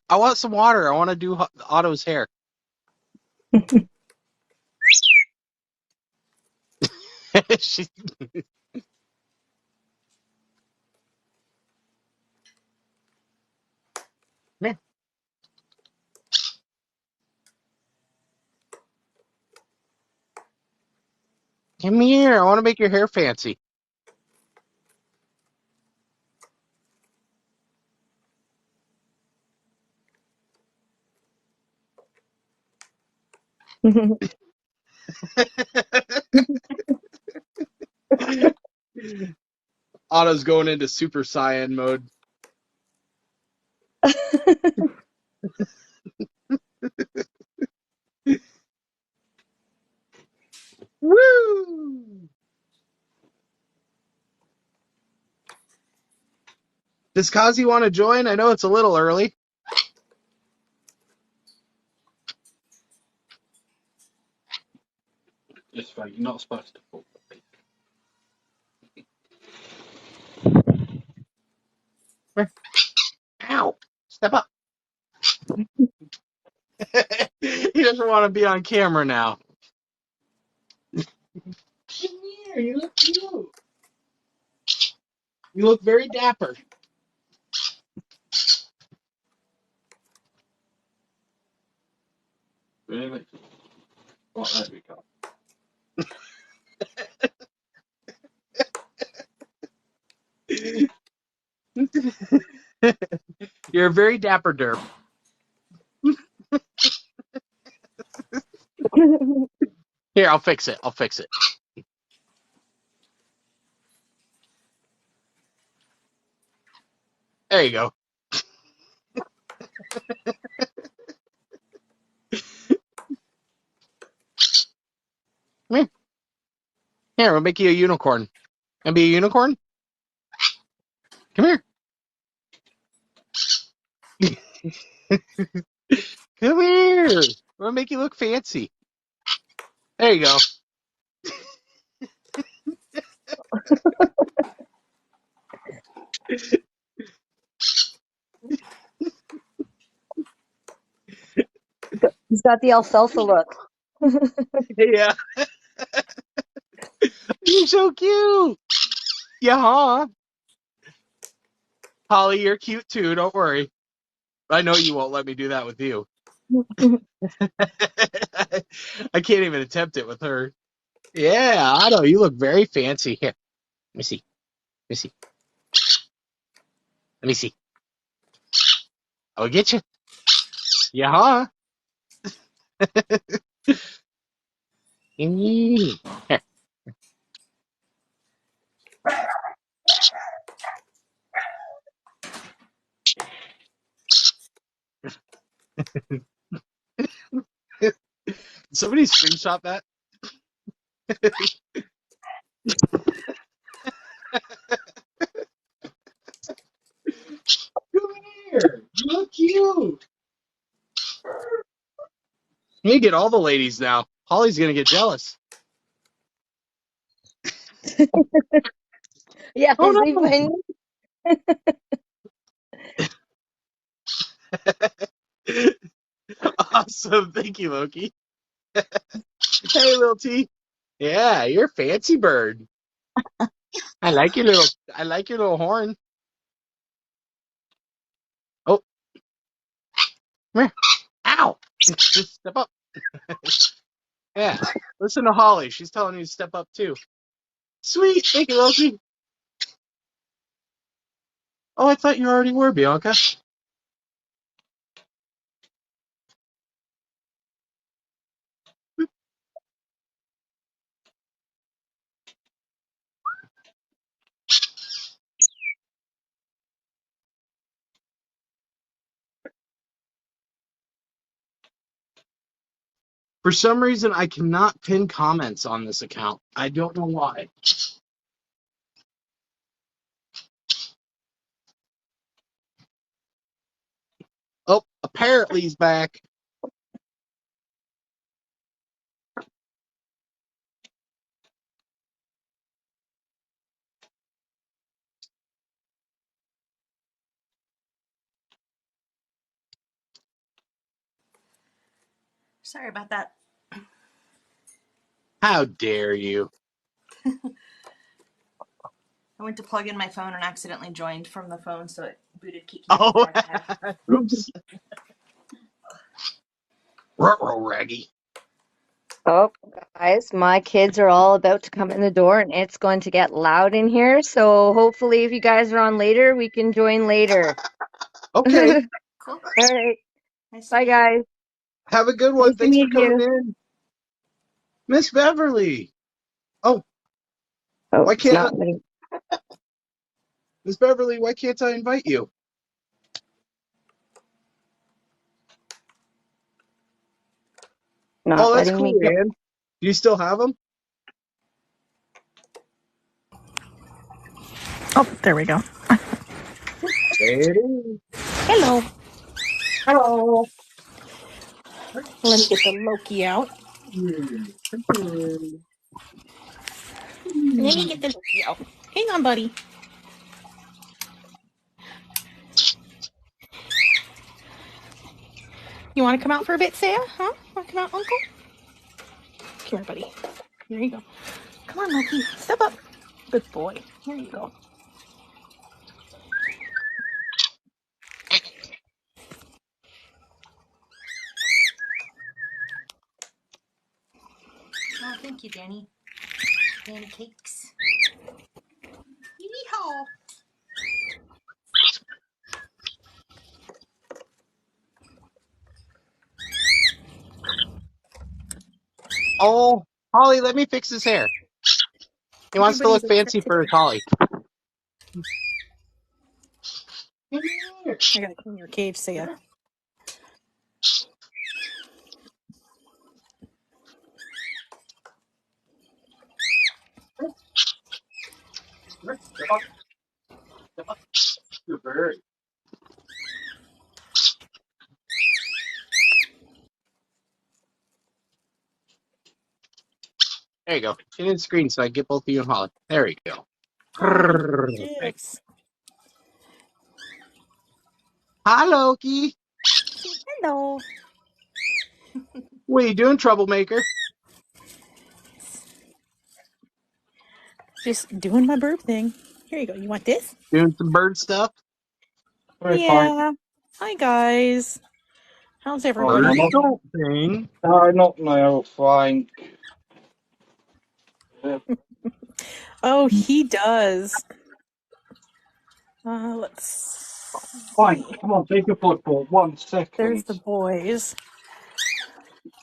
I want some water. I want to do Otto's hair. She, man, come here. I want to make your hair fancy. Otto's going into Super Saiyan mode. Woo! Does Kazi want to join? I know it's a little early. It's right. You're not supposed to fall. Ow! Step up. He doesn't want to be on camera now. Come here. You look cute. You look very dapper. Really? Well, there we go. You're a very dapper derp. Here, I'll fix it. I'll fix it. There you go. Come here. Here, we'll make you a unicorn. And be a unicorn? Come here. Come here. We'll make you look fancy. There you go. He's got the alfalfa look. Yeah. You're so cute. Yeah, huh? Holly, you're cute too. Don't worry. I know you won't let me do that with you. I can't even attempt it with her. Yeah, Otto, you look very fancy. Here, let me see. Let me see. Let me see. I'll get you. Yeah, huh? Here. Somebody screenshot that. Come here. You look cute. You get all the ladies now. Holly's gonna get jealous. Yeah, Oh is he no. playing? Awesome. Thank you, Loki. Hey, little T. Yeah, you're a fancy bird. I like your little horn. Oh, come here. Ow. Just step up. Yeah. Listen to Holly. She's telling you to step up too. Sweet. Thank you, Loki. Oh, I thought you already were, Bianca. For some reason, I cannot pin comments on this account. I don't know why. Oh, apparently he's back. Sorry about that. How dare you? I went to plug in my phone and accidentally joined from the phone, so it booted Kiki. Oh, oops. Ruh-roh, Raggy. Oh, guys, my kids are all about to come in the door and it's going to get loud in here. So hopefully if you guys are on later, we can join later. Okay. Cool. All right. Nice to Bye, meet you. guys. Have a good Nice one. to Thanks for meet coming you. in. Miss Beverly. Oh, Oh, why it's can't not letting, Miss Beverly, why can't I invite you? not Oh, that's letting cool, me go. Ann. Do you still have them? Oh, there we go. There it is. Hello. Hello. Let me get the Loki out. Let me get the Loki out. Hang on, buddy. You want to come out for a bit, Saya? Huh? Want to come out, Uncle? Come here, buddy. Here you go. Come on, Loki. Step up. Good boy. Here you go. Oh, thank you, Danny. Danny Cakes. Yeehaw! Oh, Holly, let me fix his hair. He wants to Everybody's look upset fancy for his today. Holly. I gotta clean your cage, Saya. Good bird. There you go. Get in the screen so I get both of you and Holly. There you go. Oh, Perfect. yes. Hi, Loki. Hello. What are you doing, troublemaker? Just doing my burp thing. Here you go. You want this? Doing some bird stuff? Very fine. Yeah. Hi, guys. How's Oh, everybody no, Birds not, doing? don't sing. not now, fine. Oh, he does. Let's Fine, see. come on, take your foot for 1 There's second. the boys.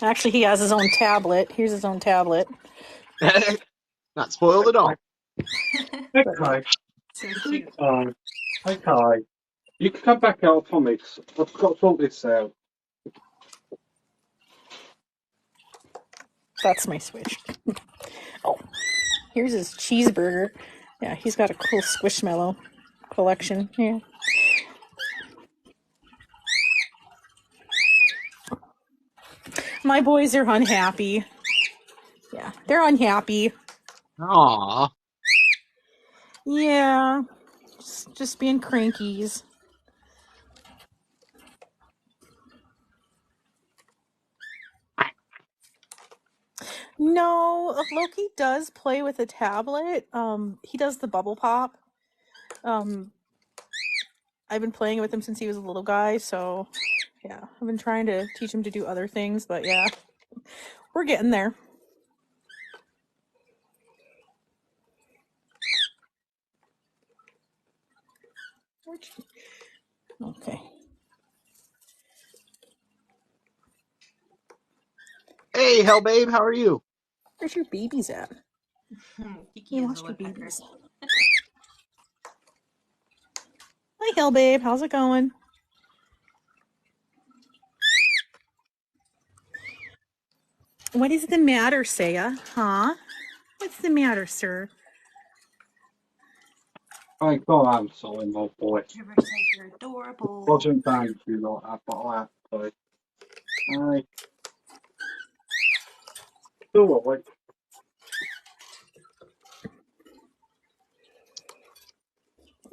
Actually, he has his own tablet. Here's his own tablet. Not spoiled at all. But yeah. Okay, So cute. okay. You can come back out for me, 'cause I've got to sort this out. That's my Switch. Oh, here's his cheeseburger. Yeah, he's got a cool Squishmallow collection. Yeah. My boys are unhappy. Yeah, they're unhappy. Aw. Yeah, just being crankies. No, Loki does play with a tablet. He does the bubble pop. I've been playing with him since he was a little guy, so yeah, I've been trying to teach him to do other things, but yeah, we're getting there. Okay. Hey, Hell Babe, how are you? Where's your babies at? Kiki You is a lost your woodpecker. babies. Hi, Hell Babe. How's it going? What is the matter, Saya? Huh? What's the matter, sir? I go outside, my boy. River says you're adorable. Wasn't thank you like that, but I have to. I do it.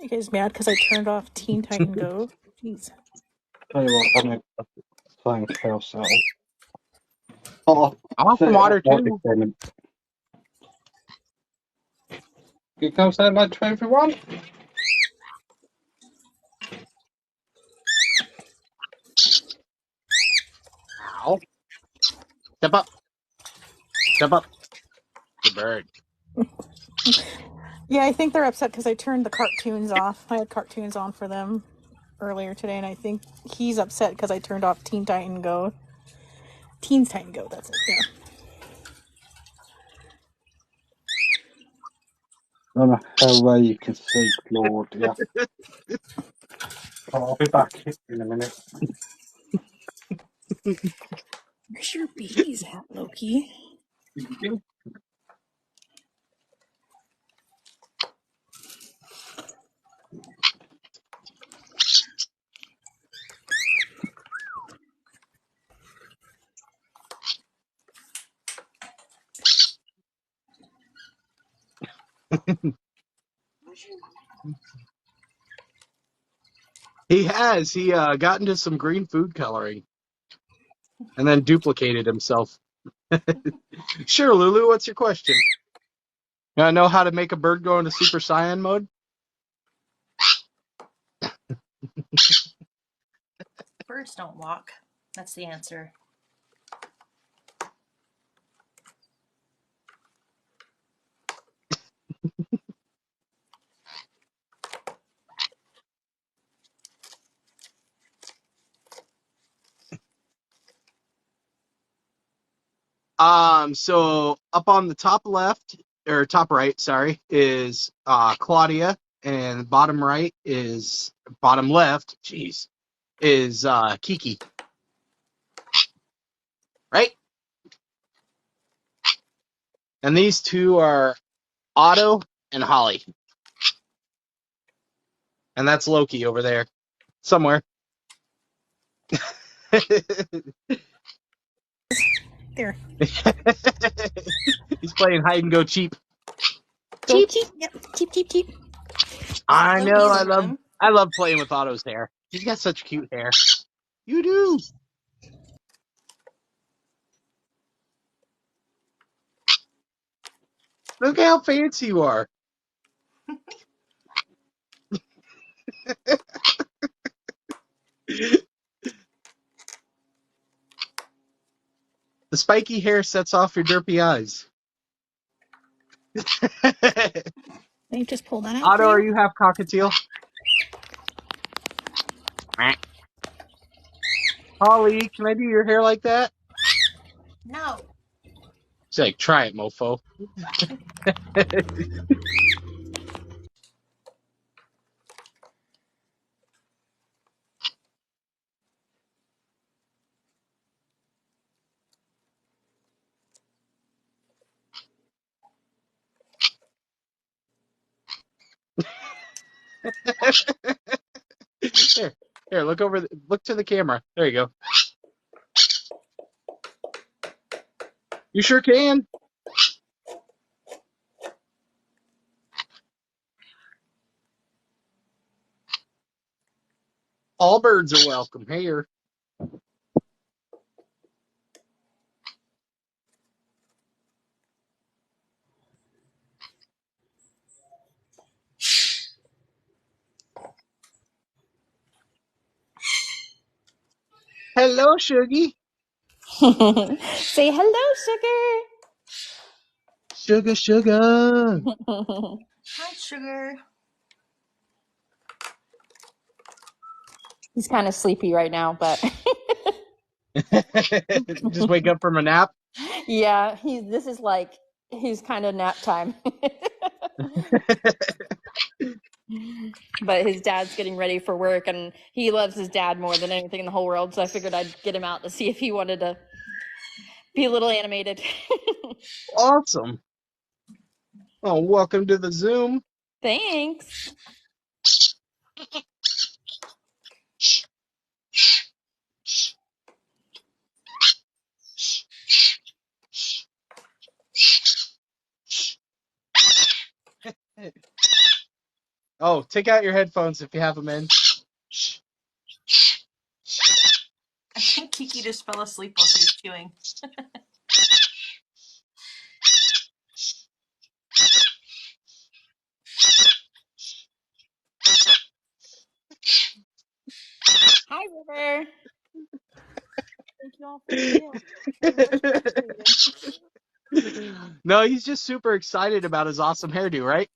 You guys mad because I turned off Teen Titan Go? Jeez. Tell you what, I'm going to thank ourselves. Oh, I want set some it up water like this too. then. You come say like to everyone? Ow. Step up. Step up. Good bird. Yeah, I think they're upset because I turned the cartoons off. I had cartoons on for them earlier today, and I think he's upset because I turned off Teen Titan Go. Teens Titan Go, that's it, yeah. I don't know how well you can see, Claudia. I'll be back in a minute. Where's your babies at, Loki? He has. He got into some green food coloring and then duplicated himself. Sure, Lulu, what's your question? You wanna know how to make a bird go into Super Saiyan mode? Birds don't walk. That's the answer. So up on the top left or top right, sorry, is Claudia, and bottom right is bottom left. Jeez, is Kiki. Right, and these two are Otto and Holly, and that's Loki over there somewhere. There. He's playing hide and go cheap. Go cheap. Yep. Cheap, cheap, cheap. Is I Loki know. in the room? I love playing with Otto's hair. He's got such cute hair. You do. Look how fancy you are. The spiky hair sets off your derpy eyes. Let me just pull that out for Otto, are you. you half cockatiel? Holly, can I do your hair like that? No. She's like, try it, mofo. Here, here, look to the camera. There you go. You sure can. All birds are welcome here. Hello, Shuggy. Say hello, Sugar, sugar. sugar. Hi, sugar. He's kind of sleepy right now, but Just wake up from a nap. yeah, this is like he's kind of nap time. But his dad's getting ready for work, and he loves his dad more than anything in the whole world. So I figured I'd get him out to see if he wanted to be a little animated. Awesome. Oh, welcome to the Zoom. Thanks. Oh, take out your headphones if you have them in. I think Kiki just fell asleep while she was chewing. there. Thank you all for the gift. Very much appreciated. No, he's just super excited about his awesome hairdo, right?